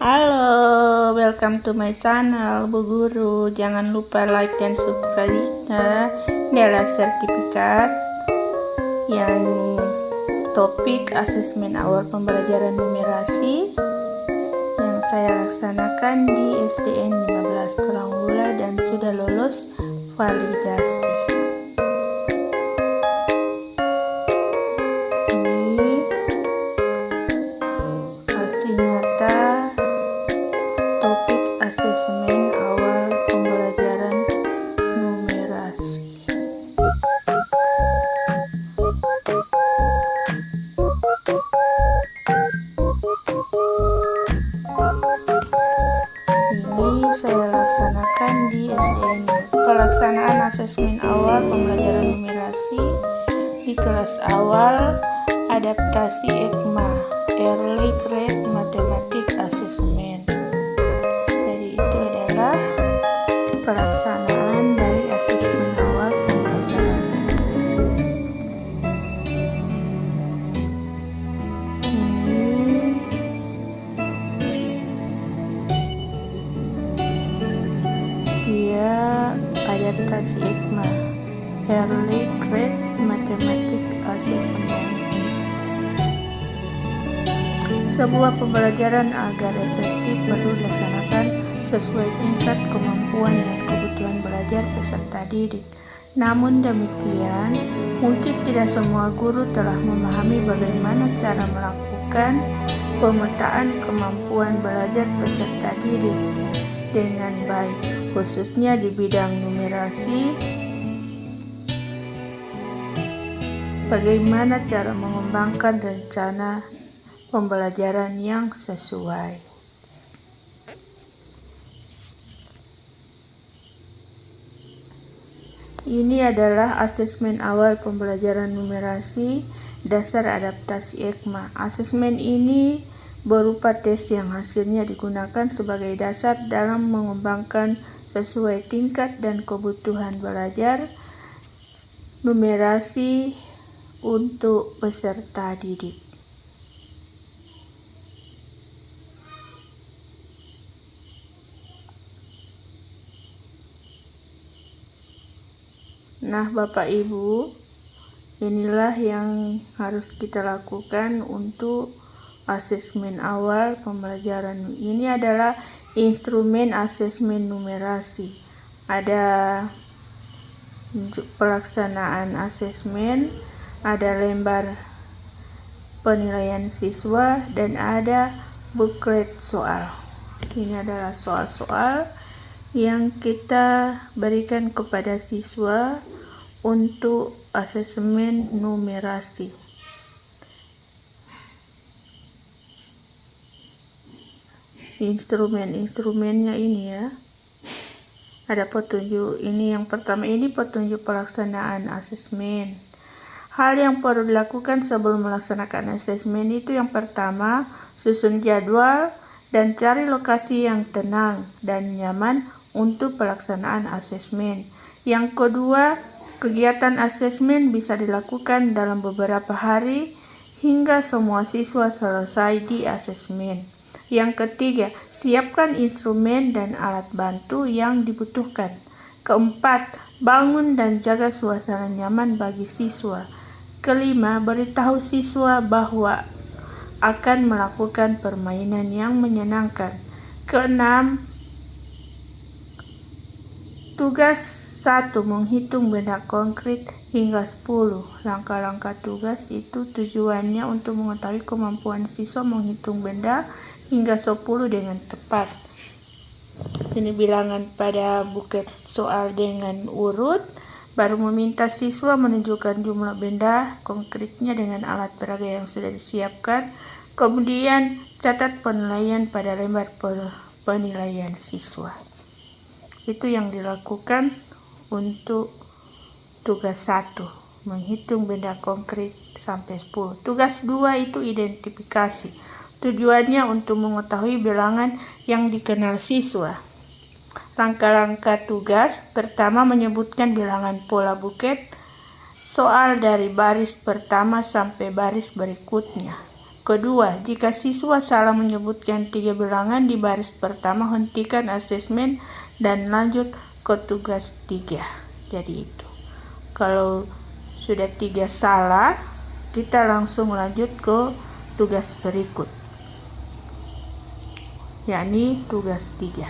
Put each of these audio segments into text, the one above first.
Halo, welcome to my channel Bu Guru. Jangan lupa like dan subscribe-nya. Ini adalah sertifikat yang topik asesmen awal pembelajaran numerasi yang saya laksanakan di SDN 15 Tulanggula dan sudah lolos validasi. Nyata topik asesmen awal pembelajaran numerasi. Ini saya laksanakan di SDN. Pelaksanaan asesmen awal pembelajaran numerasi di kelas awal adaptasi ECMA, Early Grade Mathematics Assessment. Jadi itu adalah pelaksanaan dari asesmen awal pembelajaran. Dia adaptasi ECMA, Early Grade Mathematics Assessment. Sebuah pembelajaran agar efektif perlu dilaksanakan sesuai tingkat kemampuan dan kebutuhan belajar peserta didik. Namun demikian, mungkin tidak semua guru telah memahami bagaimana cara melakukan pemetaan kemampuan belajar peserta didik dengan baik, khususnya di bidang numerasi. Bagaimana cara mengembangkan rencana pembelajaran yang sesuai. Ini adalah asesmen awal pembelajaran numerasi dasar adaptasi ECMA. Asesmen ini berupa tes yang hasilnya digunakan sebagai dasar dalam mengembangkan sesuai tingkat dan kebutuhan belajar numerasi untuk peserta didik. Nah, Bapak Ibu, inilah yang harus kita lakukan untuk asesmen awal pembelajaran. Ini adalah instrumen asesmen numerasi. Ada pelaksanaan asesmen, ada lembar penilaian siswa, dan ada booklet soal. Ini adalah soal-soal yang kita berikan kepada siswa untuk asesmen numerasi. Instrumennya ini ya. Ada petunjuk. Ini yang pertama, ini petunjuk pelaksanaan asesmen. Hal yang perlu dilakukan sebelum melaksanakan asesmen itu yang pertama, susun jadwal dan cari lokasi yang tenang dan nyaman untuk pelaksanaan asesmen. Yang kedua, kegiatan asesmen bisa dilakukan dalam beberapa hari hingga semua siswa selesai di asesmen. Yang ketiga, siapkan instrumen dan alat bantu yang dibutuhkan. Keempat, bangun dan jaga suasana nyaman bagi siswa. Kelima, beritahu siswa bahwa akan melakukan permainan yang menyenangkan. Keenam, tugas 1, menghitung benda konkret hingga 10. Langkah-langkah tugas itu tujuannya untuk mengetahui kemampuan siswa menghitung benda hingga 10 dengan tepat. Ini bilangan pada buket soal dengan urut. Baru meminta siswa menunjukkan jumlah benda konkretnya dengan alat peraga yang sudah disiapkan. Kemudian catat penilaian pada lembar penilaian siswa. Itu yang dilakukan untuk tugas 1, menghitung benda konkret sampai 10. Tugas 2 itu identifikasi. Tujuannya untuk mengetahui bilangan yang dikenal siswa. Langkah-langkah tugas pertama, menyebutkan bilangan pola buket soal dari baris pertama sampai baris berikutnya. Kedua, jika siswa salah menyebutkan 3 bilangan di baris pertama, hentikan asesmen dan lanjut ke tugas 3. Jadi itu. Kalau sudah 3 salah, kita langsung lanjut ke tugas berikut, yakni tugas 3.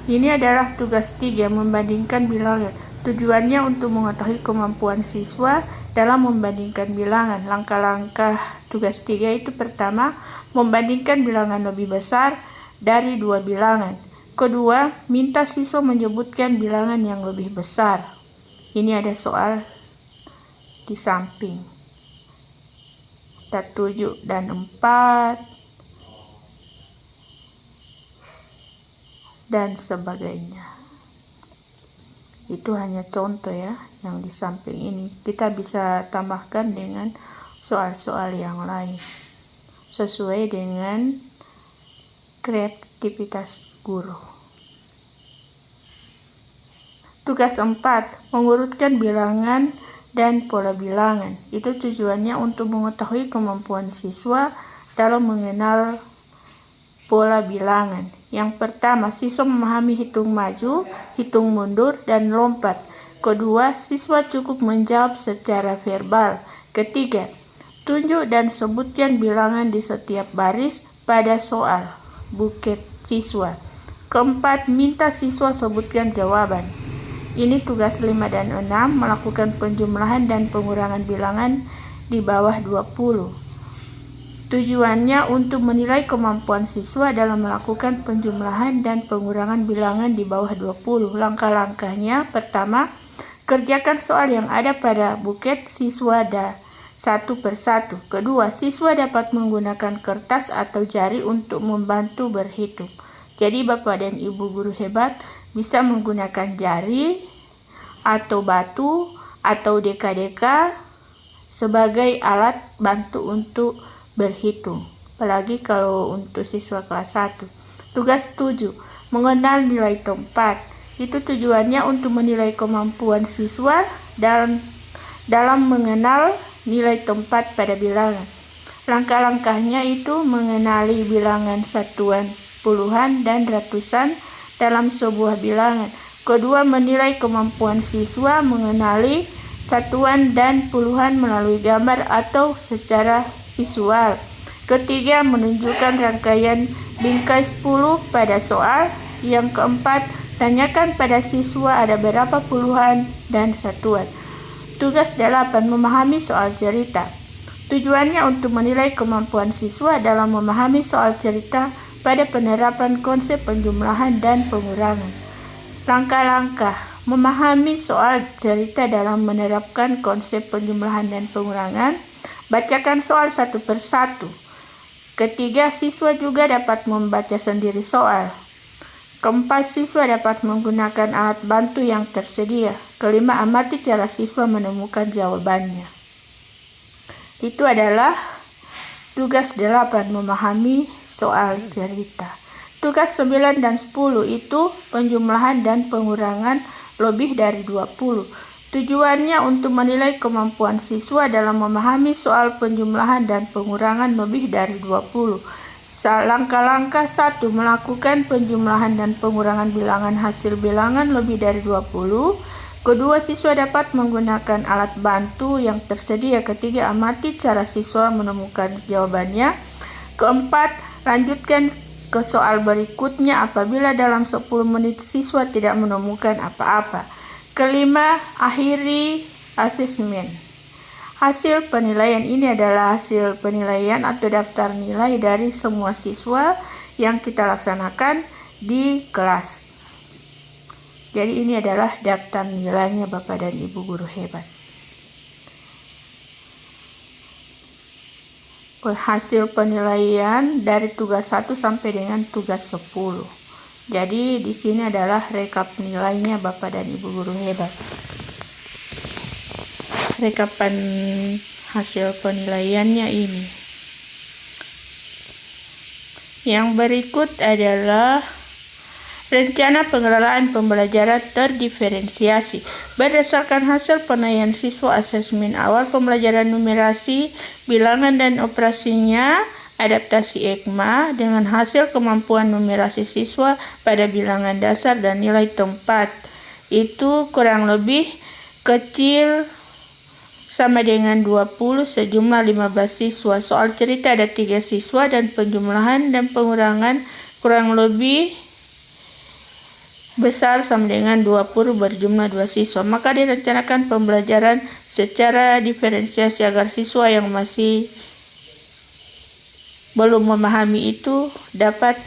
Ini adalah tugas 3, membandingkan bilangan. Tujuannya untuk mengetahui kemampuan siswa dalam membandingkan bilangan. Langkah-langkah tugas 3 itu pertama, membandingkan bilangan lebih besar dari 2 bilangan. Kedua, minta siswa menyebutkan bilangan yang lebih besar. Ini ada soal di samping. Ada 7 dan 4 dan sebagainya. Itu hanya contoh ya, yang di samping ini. Kita bisa tambahkan dengan soal-soal yang lain sesuai dengan kreativitas guru. Tugas 4, mengurutkan bilangan dan pola bilangan. Itu tujuannya untuk mengetahui kemampuan siswa dalam mengenal pola bilangan. Yang pertama, siswa memahami hitung maju, hitung mundur, dan lompat. Kedua, siswa cukup menjawab secara verbal. Ketiga, tunjuk dan sebutkan bilangan di setiap baris pada soal buket siswa. Keempat, minta siswa sebutkan jawaban. Ini tugas 5 dan 6, melakukan penjumlahan dan pengurangan bilangan di bawah 20. Tujuannya untuk menilai kemampuan siswa dalam melakukan penjumlahan dan pengurangan bilangan di bawah 20. Langkah-langkahnya, pertama, kerjakan soal yang ada pada buket siswa satu persatu. Kedua, siswa dapat menggunakan kertas atau jari untuk membantu berhitung. Jadi Bapak dan Ibu guru hebat bisa menggunakan jari atau batu atau deka-deka sebagai alat bantu untuk berhitung, apalagi kalau untuk siswa kelas 1. Tugas 7, mengenal nilai tempat. Itu tujuannya untuk menilai kemampuan siswa dalam mengenal nilai tempat pada bilangan. Langkah-langkahnya itu mengenali bilangan satuan, puluhan, dan ratusan dalam sebuah bilangan. Kedua, menilai kemampuan siswa mengenali satuan dan puluhan melalui gambar atau secara visual. Ketiga, menunjukkan rangkaian bingkai 10 pada soal. Yang keempat, tanyakan pada siswa ada berapa puluhan dan satuan. Tugas 8, memahami soal cerita. Tujuannya untuk menilai kemampuan siswa dalam memahami soal cerita pada penerapan konsep penjumlahan dan pengurangan. Langkah-langkah memahami soal cerita dalam menerapkan konsep penjumlahan dan pengurangan. Bacakan soal satu persatu. Ketiga, siswa juga dapat membaca sendiri soal. Keempat, siswa dapat menggunakan alat bantu yang tersedia. Kelima, amati cara siswa menemukan jawabannya. Itu adalah tugas 8, memahami soal cerita. Tugas 9 dan 10 itu penjumlahan dan pengurangan lebih dari 20. Tujuannya untuk menilai kemampuan siswa dalam memahami soal penjumlahan dan pengurangan lebih dari 20. Langkah-langkah 1, melakukan penjumlahan dan pengurangan bilangan hasil bilangan lebih dari 20. Kedua, siswa dapat menggunakan alat bantu yang tersedia. Ketiga, amati cara siswa menemukan jawabannya. Keempat, lanjutkan ke soal berikutnya apabila dalam 10 menit siswa tidak menemukan apa-apa. Kelima, akhiri asesmen. Hasil penilaian ini adalah hasil penilaian atau daftar nilai dari semua siswa yang kita laksanakan di kelas. Jadi ini adalah daftar nilainya Bapak dan Ibu guru hebat. Hasil penilaian dari tugas 1 sampai dengan tugas 10. Jadi di sini adalah rekap nilainya Bapak dan Ibu guru hebat. Rekapan hasil penilaiannya ini. Yang berikut adalah Rencana pengelolaan pembelajaran terdiferensiasi berdasarkan hasil penilaian siswa asesmen awal pembelajaran numerasi, bilangan dan operasinya, adaptasi EKMA dengan hasil kemampuan numerasi siswa pada bilangan dasar dan nilai tempat. Itu kurang lebih kecil sama dengan 20 sejumlah 15 siswa. Soal cerita ada 3 siswa dan penjumlahan dan pengurangan kurang lebih besar sama dengan 20 berjumlah 2 siswa. Maka direncanakan pembelajaran secara diferensiasi agar siswa yang masih belum memahami itu dapat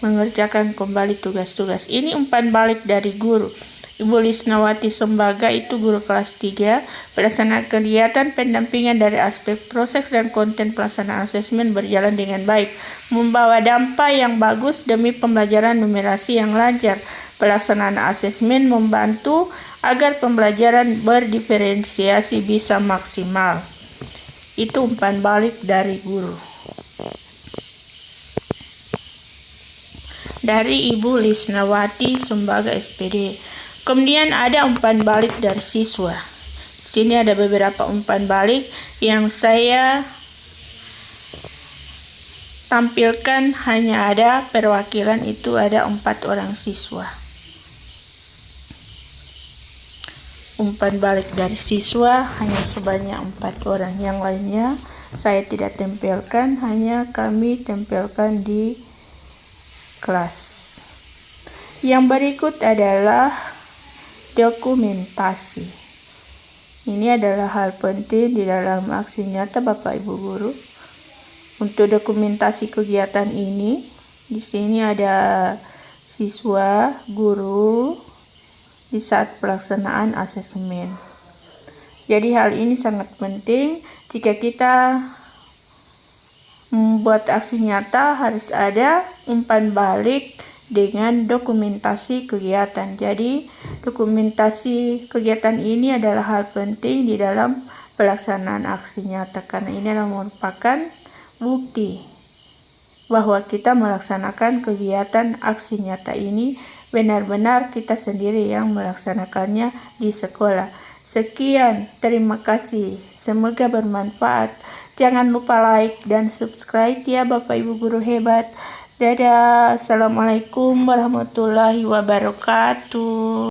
mengerjakan kembali tugas-tugas. Ini umpan balik dari guru. Ibu Lisnawati Sembaga itu guru kelas 3, pelaksanaan kegiatan pendampingan dari aspek proses dan konten pelaksanaan asesmen berjalan dengan baik, membawa dampak yang bagus demi pembelajaran numerasi yang lancar. Pelaksanaan asesmen membantu agar pembelajaran berdiferensiasi bisa maksimal. Itu umpan balik dari guru. Dari Ibu Lisnawati Sembaga SPD. Kemudian ada umpan balik dari siswa. Di sini ada beberapa umpan balik yang saya tampilkan, hanya ada perwakilan, itu ada 4 orang siswa. Umpan balik dari siswa hanya sebanyak 4 orang, yang lainnya saya tidak tempelkan, hanya kami tempelkan di kelas. Yang berikut adalah dokumentasi. Ini adalah hal penting di dalam aksi nyata Bapak Ibu guru. Untuk dokumentasi kegiatan ini, di sini ada siswa, guru di saat pelaksanaan asesmen. Jadi hal ini sangat penting. Jika kita membuat aksi nyata harus ada umpan balik dengan dokumentasi kegiatan. Jadi dokumentasi kegiatan ini adalah hal penting di dalam pelaksanaan aksi nyata, karena ini adalah merupakan bukti bahwa kita melaksanakan kegiatan aksi nyata ini benar-benar kita sendiri yang melaksanakannya di sekolah. Sekian, terima kasih. Semoga bermanfaat. Jangan lupa like dan subscribe ya Bapak Ibu guru hebat. Dadah. Assalamualaikum warahmatullahi wabarakatuh.